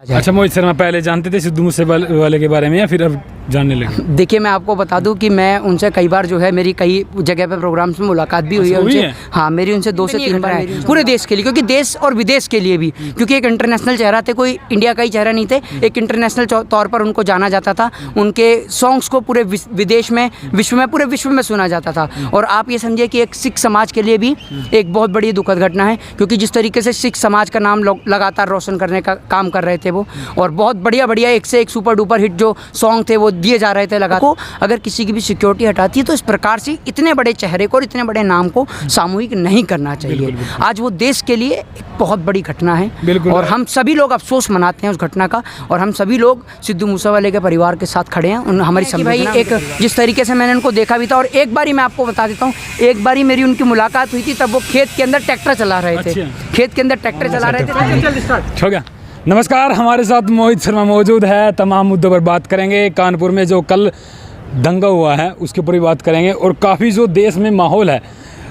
अच्छा मोहित शर्मा पहले जानते थे सिद्धू मूसेवाले के बारे में या फिर अब जानने लगे? देखिए मैं आपको बता दूं कि मैं उनसे कई बार जो है मेरी कई जगह पे प्रोग्राम्स में मुलाकात भी हुई है उनसे। हाँ, मेरी उनसे 2 से 3 बार है पूरे देश के लिए, क्योंकि देश और विदेश के लिए भी, क्योंकि एक इंटरनेशनल चेहरा थे, कोई इंडिया का ही चेहरा नहीं थे, एक इंटरनेशनल तौर पर उनको जाना जाता था। उनके सॉन्ग्स को पूरे विदेश में, विश्व में, पूरे विश्व में सुना जाता था। और आप ये समझिए कि एक सिख समाज के लिए भी एक बहुत बड़ी दुखद घटना है, क्योंकि जिस तरीके से सिख समाज का नाम लगातार रोशन करने का काम कर रहे थे वो, और बहुत बढ़िया एक से एक सुपर डुपर हिट जो सॉन्ग थे वो दिए जा रहे थे लगातार। को अगर किसी की भी सिक्योरिटी हटाती है तो इस प्रकार से इतने बड़े चेहरे को और इतने बड़े नाम को सामूहिक नहीं करना चाहिए। आज वो देश के लिए एक बहुत बड़ी घटना है और हम सभी लोग अफसोस मनाते हैं उस घटना का, और हम सभी लोग सिद्धू मूसेवाले के परिवार के साथ खड़े हैं। हमारी संवेदना एक जिस तरीके से मैंने उनको देखा भी था, और एक बारी मैं आपको बता देता हूँ, एक बारी मेरी उनकी मुलाकात हुई थी, तब वो खेत के अंदर ट्रैक्टर चला रहे थे। खेत के अंदर ट्रैक्टर चला रहे थे। हो गया। नमस्कार, हमारे साथ मोहित शर्मा मौजूद है। तमाम मुद्दों पर बात करेंगे। कानपुर में जो कल दंगा हुआ है उसके ऊपर भी बात करेंगे, और काफ़ी जो देश में माहौल है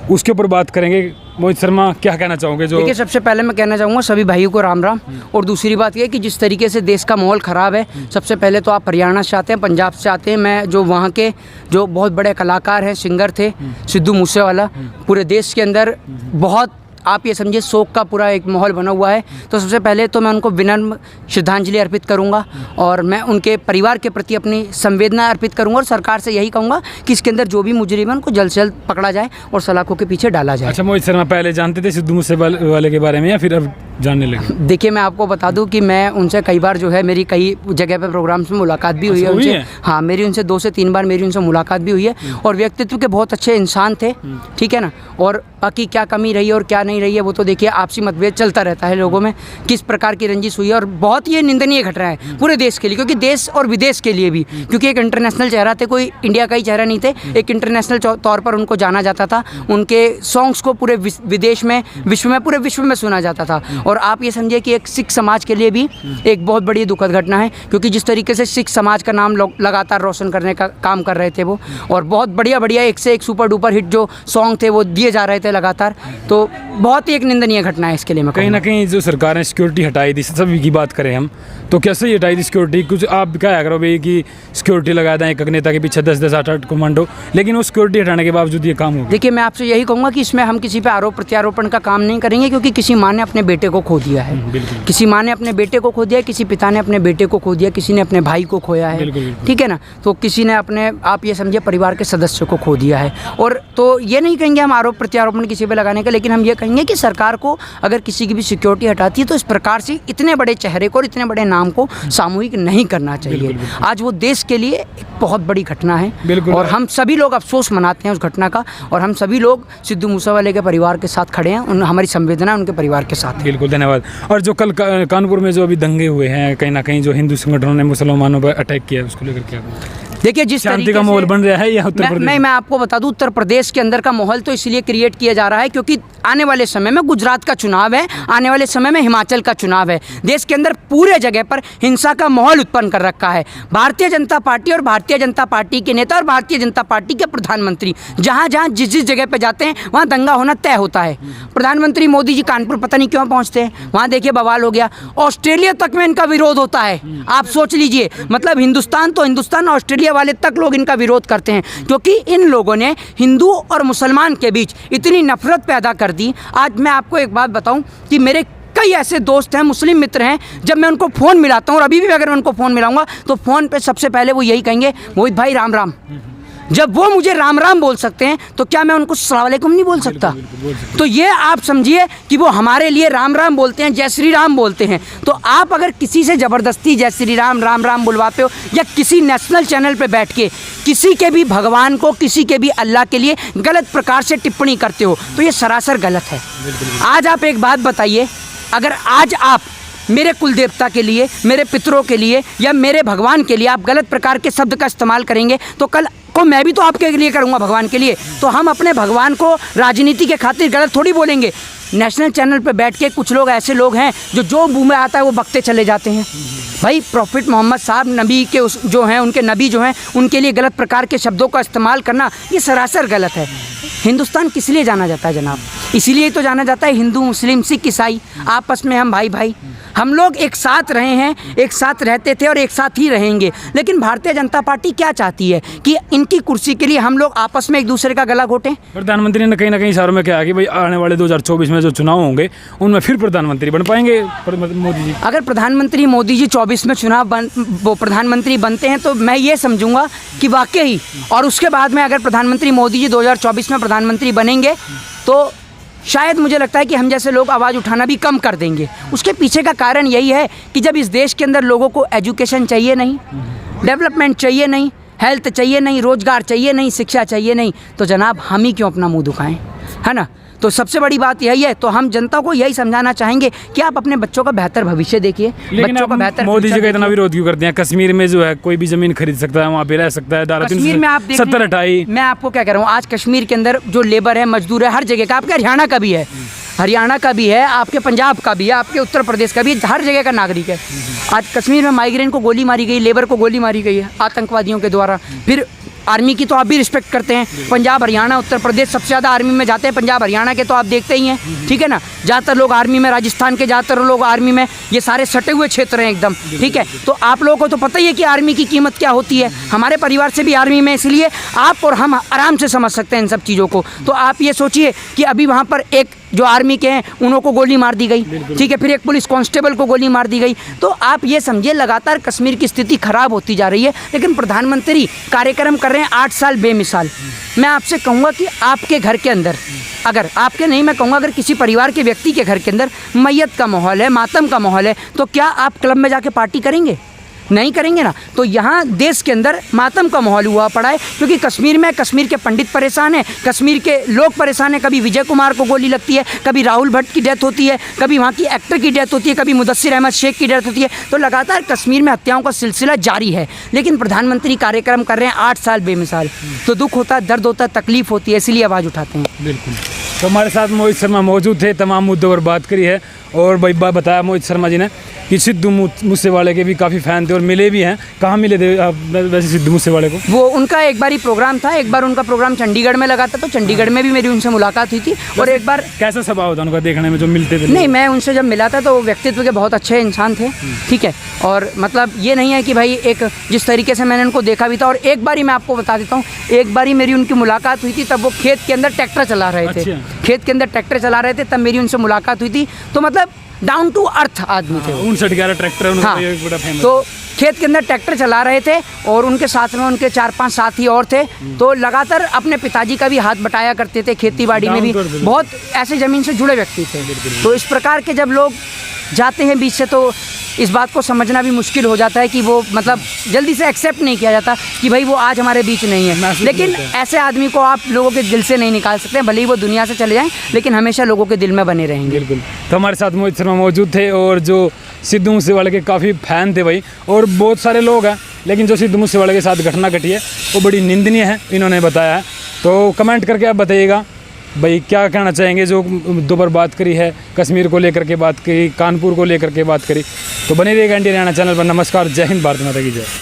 उसके ऊपर बात करेंगे। मोहित शर्मा क्या कहना चाहोगे? जो देखिए, सबसे पहले मैं कहना चाहूँगा सभी भाइयों को राम राम। और दूसरी बात ये कि जिस तरीके से देश का माहौल ख़राब है, सबसे पहले तो आप हरियाणा से आते हैं, पंजाब से आते हैं। मैं जो वहाँ के जो बहुत बड़े कलाकार हैं, सिंगर थे सिद्धू मूसेवाला, पूरे देश के अंदर बहुत आप ये समझिए शोक का पूरा एक माहौल बना हुआ है। तो सबसे पहले तो मैं उनको विनम्र श्रद्धांजलि अर्पित करूंगा, और मैं उनके परिवार के प्रति अपनी संवेदना अर्पित करूंगा, और सरकार से यही कहूंगा कि इसके अंदर जो भी मुजरिम है उनको जल्द से जल्द पकड़ा जाए और सलाखों के पीछे डाला जाए। अच्छा मोहित शर्मा पहले जानते थे सिद्धू मूसेवाले के बारे में या फिर अब जानने लगे? देखिए मैं आपको बता दूं कि मैं उनसे कई बार जो है मेरी कई जगह पे प्रोग्राम्स में मुलाकात भी हुई है उनसे। हाँ, मेरी उनसे 2 से 3 बार मेरी उनसे मुलाकात भी हुई है, और व्यक्तित्व के बहुत अच्छे इंसान थे, ठीक है ना। और बाकी क्या कमी रही है और क्या नहीं रही है वो तो देखिए आपसी मतभेद चलता रहता है लोगों में, किस प्रकार की रंजिश हुई है। और बहुत ये निंदनीय घटना है पूरे देश के लिए, क्योंकि देश और विदेश के लिए भी, क्योंकि एक इंटरनेशनल चेहरा थे, कोई इंडिया का ही चेहरा नहीं थे, एक इंटरनेशनल तौर पर उनको जाना जाता था। उनके सॉन्ग्स को पूरे विदेश में, विश्व में, पूरे विश्व में सुना जाता था। और आप ये समझिए कि एक सिख समाज के लिए भी एक बहुत बड़ी दुखद घटना है, क्योंकि जिस तरीके से सिख समाज का नाम लगातार रोशन करने का काम कर रहे थे वो, और बहुत बढ़िया एक से एक सुपर डुपर हिट जो सॉन्ग थे वो दिए जा रहे थे लगातार। तो बहुत ही एक निंदनीय घटना है। इसके लिए मैं कहीं ना कहीं जो सरकार ने सिक्योरिटी हटाई थी, सभी की बात करें हम तो कैसे ही हटाई थी सिक्योरिटी? कुछ आप क्या करो भाई कि सिक्योरिटी लगा दें एक नेता के पीछे 10-10 8-8 कमांडो, लेकिन वो सिक्योरिटी हटाने के बावजूद ये काम हो। देखिए मैं आपसे यही कहूँगा कि इसमें हम किसी पे आरोप प्रत्यारोपण का काम नहीं करेंगे, क्योंकि किसी माँ ने अपने बेटे को खो दिया है, किसी माँ ने अपने बेटे को खो दिया है, किसी पिता ने अपने बेटे को खो दिया, किसी ने अपने भाई को खोया है, ठीक है ना। तो किसी ने अपने, आप ये समझिए, परिवार के सदस्य को खो दिया है। और तो ये नहीं कहेंगे हम आरोप प्रत्यारोपण किसी पे लगाने का, लेकिन हम ये कहेंगे कि सरकार को अगर किसी की भी सिक्योरिटी हटाती है तो इस प्रकार से इतने बड़े चेहरे को और इतने बड़े नाम को सामूहिक नहीं करना चाहिए। आज वो देश के लिए एक बहुत बड़ी घटना है, और हम सभी लोग अफसोस मनाते हैं उस घटना का, और हम सभी लोग सिद्धू मूसेवाले के परिवार के साथ खड़े हैं। हमारी संवेदना उनके परिवार के साथ। बिल्कुल, धन्यवाद। और जो कल कानपुर में जो अभी दंगे हुए हैं, कहीं ना कहीं जो हिंदू संगठनों ने मुसलमानों पर अटैक किया है, उसको लेकर क्या? देखिए जिस शांति का माहौल बन रहा है या उत्तर प्रदेश? मैं आपको बता दूं, उत्तर प्रदेश के अंदर का माहौल तो इसलिए क्रिएट किया जा रहा है क्योंकि आने वाले समय में गुजरात का चुनाव है, आने वाले समय में हिमाचल का चुनाव है। देश के अंदर पूरे जगह पर हिंसा का माहौल उत्पन्न कर रखा है। भारतीय जनता पार्टी और भारतीय जनता पार्टी के नेता और भारतीय जनता पार्टी के प्रधानमंत्री जहाँ जिस जगह पर जाते हैं वहाँ दंगा होना तय होता है। प्रधानमंत्री मोदी जी कानपुर पता नहीं क्यों पहुँचते हैं, वहाँ देखिए बवाल हो गया। ऑस्ट्रेलिया तक में इनका विरोध होता है। आप सोच लीजिए, मतलब हिंदुस्तान तो हिंदुस्तान, ऑस्ट्रेलिया वाले तक लोग इनका विरोध करते हैं, क्योंकि इन लोगों ने हिंदू और मुसलमान के बीच इतनी नफरत पैदा कर दी। आज मैं आपको एक बात बताऊं कि मेरे कई ऐसे दोस्त हैं, मुस्लिम मित्र हैं, जब मैं उनको फ़ोन मिलाता हूं, और अभी भी अगर मैं उनको फ़ोन मिलाऊंगा तो फ़ोन पे सबसे पहले वो यही कहेंगे, मोहित भाई राम राम। जब वो मुझे राम राम बोल सकते हैं तो क्या मैं उनको अस्सलाम वालेकुम नहीं बोल सकता? तो ये आप समझिए कि वो हमारे लिए राम राम बोलते हैं, जय श्री राम बोलते हैं। तो आप अगर किसी से ज़बरदस्ती जय श्री राम राम राम बुलवाते हो, या किसी नेशनल चैनल पे बैठ के किसी के भी भगवान को, किसी के भी अल्लाह के लिए गलत प्रकार से टिप्पणी करते हो, तो ये सरासर गलत है। आज आप एक बात बताइए, अगर आज आप मेरे कुल देवता के लिए, मेरे पितरों के लिए या मेरे भगवान के लिए आप गलत प्रकार के शब्द का इस्तेमाल करेंगे, तो कल को मैं भी तो आपके लिए करूँगा भगवान के लिए। तो हम अपने भगवान को राजनीति के खातिर गलत थोड़ी बोलेंगे। नेशनल चैनल पे बैठ के कुछ लोग ऐसे लोग हैं जो मुंह में आता है वो बकते चले जाते हैं। भाई प्रॉफिट मोहम्मद साहब नबी के जो हैं, उनके नबी जो हैं, उनके लिए गलत प्रकार के शब्दों का इस्तेमाल करना ये सरासर गलत है। हिंदुस्तान किस लिए जाना जाता है जनाब? इसीलिए तो जाना जाता है, हिंदू मुस्लिम सिख ईसाई आपस में हम भाई भाई। हम लोग एक साथ रहे हैं, एक साथ रहते थे और एक साथ ही रहेंगे। लेकिन भारतीय जनता पार्टी क्या चाहती है कि इनकी कुर्सी के लिए हम लोग आपस में एक दूसरे का गला घोटें। प्रधानमंत्री ने कहीं ना कहीं इशारों में कहा कि भाई आने वाले 2024 में जो चुनाव होंगे उनमें फिर प्रधानमंत्री बन पाएंगे मोदी जी। अगर प्रधानमंत्री मोदी जी 24 में वो प्रधानमंत्री बनते हैं तो मैं ये समझूंगा कि वाकई, और उसके बाद में अगर प्रधानमंत्री मोदी जी 2024 में प्रधानमंत्री बनेंगे तो शायद मुझे लगता है कि हम जैसे लोग आवाज़ उठाना भी कम कर देंगे। उसके पीछे का कारण यही है कि जब इस देश के अंदर लोगों को एजुकेशन चाहिए नहीं, डेवलपमेंट चाहिए नहीं, हेल्थ चाहिए नहीं, रोज़गार चाहिए नहीं, शिक्षा चाहिए नहीं, तो जनाब हम ही क्यों अपना मुंह दुखाएं, है ना। तो सबसे बड़ी बात यही है। तो हम जनता को यही समझाना चाहेंगे कि आप अपने बच्चों का बेहतर भविष्य देखिए, बच्चों का बेहतर। मोदी जी का इतना विरोध क्यों करते हैं? कश्मीर में जो है कोई भी जमीन खरीद सकता है, वहाँ पे रह सकता है। कश्मीर में आप देख 70 हटाई। मैं आपको क्या कह रहा हूँ, आज कश्मीर के अंदर जो लेबर है, मजदूर है, हर जगह का, आपके हरियाणा का भी है, हरियाणा का भी है, आपके पंजाब का भी है, आपके उत्तर प्रदेश का भी है, हर जगह का नागरिक है। आज कश्मीर में माइग्रेंट को गोली मारी गई, लेबर को गोली मारी गई है आतंकवादियों के द्वारा। फिर आर्मी की तो आप भी रिस्पेक्ट करते हैं, पंजाब हरियाणा उत्तर प्रदेश सबसे ज़्यादा आर्मी में जाते हैं, पंजाब हरियाणा के तो आप देखते ही हैं, ठीक है ना। ज़्यादातर लोग आर्मी में, राजस्थान के ज़्यादातर लोग आर्मी में, ये सारे सटे हुए क्षेत्र हैं एकदम, ठीक है। तो आप लोगों को तो पता ही है कि आर्मी की कीमत क्या होती है। हमारे परिवार से भी आर्मी में, इसलिए आप और हम आराम से समझ सकते हैं इन सब चीज़ों को। तो आप ये सोचिए कि अभी वहाँ पर एक जो आर्मी के हैं उनको गोली मार दी गई, ठीक है, फिर एक पुलिस कांस्टेबल को गोली मार दी गई। तो आप ये समझिए लगातार कश्मीर की स्थिति खराब होती जा रही है। लेकिन प्रधानमंत्री कार्यक्रम कर रहे हैं 8 साल बेमिसाल। मैं आपसे कहूँगा कि आपके घर के अंदर, अगर आपके नहीं, मैं कहूँगा अगर किसी परिवार के व्यक्ति के घर के अंदर मैयत का माहौल है, मातम का माहौल है, तो क्या आप क्लब में जाके पार्टी करेंगे? नहीं करेंगे ना। तो यहाँ देश के अंदर मातम का माहौल हुआ पड़ा है, क्योंकि कश्मीर में कश्मीर के पंडित परेशान हैं, कश्मीर के लोग परेशान हैं। कभी विजय कुमार को गोली लगती है, कभी राहुल भट्ट की डेथ होती है, कभी वहाँ की एक्टर की डेथ होती है, कभी मुदस्सिर अहमद शेख की डेथ होती है। तो लगातार कश्मीर में हत्याओं का सिलसिला जारी है। लेकिन प्रधानमंत्री कार्यक्रम कर रहे हैं 8 साल बेमिसाल। तो दुख होता है, दर्द होता है, तकलीफ होती है, इसीलिए आवाज़ उठाते हैं। बिल्कुल। तो हमारे साथ मोहित शर्मा मौजूद थे, तमाम मुद्दों पर बात करी है। और भाई बताया मोहित शर्मा जी ने कि सिद्धू मूसेवाले के भी काफ़ी फ़ैन थे और मिले भी हैं। कहाँ मिले थे आप वैसे सिद्धू मूसेवाले को? वो उनका एक बार ही प्रोग्राम था, एक बार उनका प्रोग्राम चंडीगढ़ में लगा था, तो चंडीगढ़ में भी मेरी उनसे मुलाकात हुई थी। और एक बार कैसा स्वभाव था उनका देखने में जो मिलते थे? नहीं, मैं उनसे जब मिला था तो वो व्यक्तित्व के बहुत अच्छे इंसान थे, ठीक है। और मतलब ये नहीं है कि भाई एक जिस तरीके से मैंने उनको देखा भी था। और एक बारी मैं आपको बता देता हूँ, एक बारी मेरी उनकी मुलाकात हुई थी, तब वो खेत के अंदर ट्रैक्टर चला रहे थे। खेत के अंदर ट्रैक्टर चला रहे थे, तब मेरी उनसे मुलाकात हुई थी। तो मतलब डाउन टू अर्थ आदमी थे। 59 ट्रैक्टर उनका बड़ा फेमस। तो खेत के अंदर ट्रैक्टर चला रहे थे और उनके साथ में उनके 4-5 साथी और थे। तो लगातार अपने पिताजी का भी हाथ बटाया करते थे, खेती बाड़ी में भी बहुत ऐसे ज़मीन से जुड़े व्यक्ति थे। तो इस प्रकार के जब लोग जाते हैं बीच से, तो इस बात को समझना भी मुश्किल हो जाता है कि वो मतलब जल्दी से एक्सेप्ट नहीं किया जाता कि भाई वो आज हमारे बीच नहीं है। लेकिन ऐसे आदमी को आप लोगों के दिल से नहीं निकाल सकते, भले ही वो दुनिया से चले जाएं, लेकिन हमेशा लोगों के दिल में बने रहेंगे। बिल्कुल। तो हमारे साथ मोहित शर्मा मौजूद थे और जो सिद्धू मूसेवाले के काफ़ी फ़ैन थे भाई, और बहुत सारे लोग हैं। लेकिन जो सिद्धू मूसेवाले के साथ घटना घटी है वो बड़ी निंदनीय है, इन्होंने बताया है। तो कमेंट करके आप बताइएगा भाई क्या कहना चाहेंगे। जो दो बार बात करी है, कश्मीर को लेकर के बात करी, कानपुर को लेकर के बात करी। तो बने रहिएगा इंडियन हरियाणा चैनल पर। नमस्कार, जय हिंद, भारत माता की जय।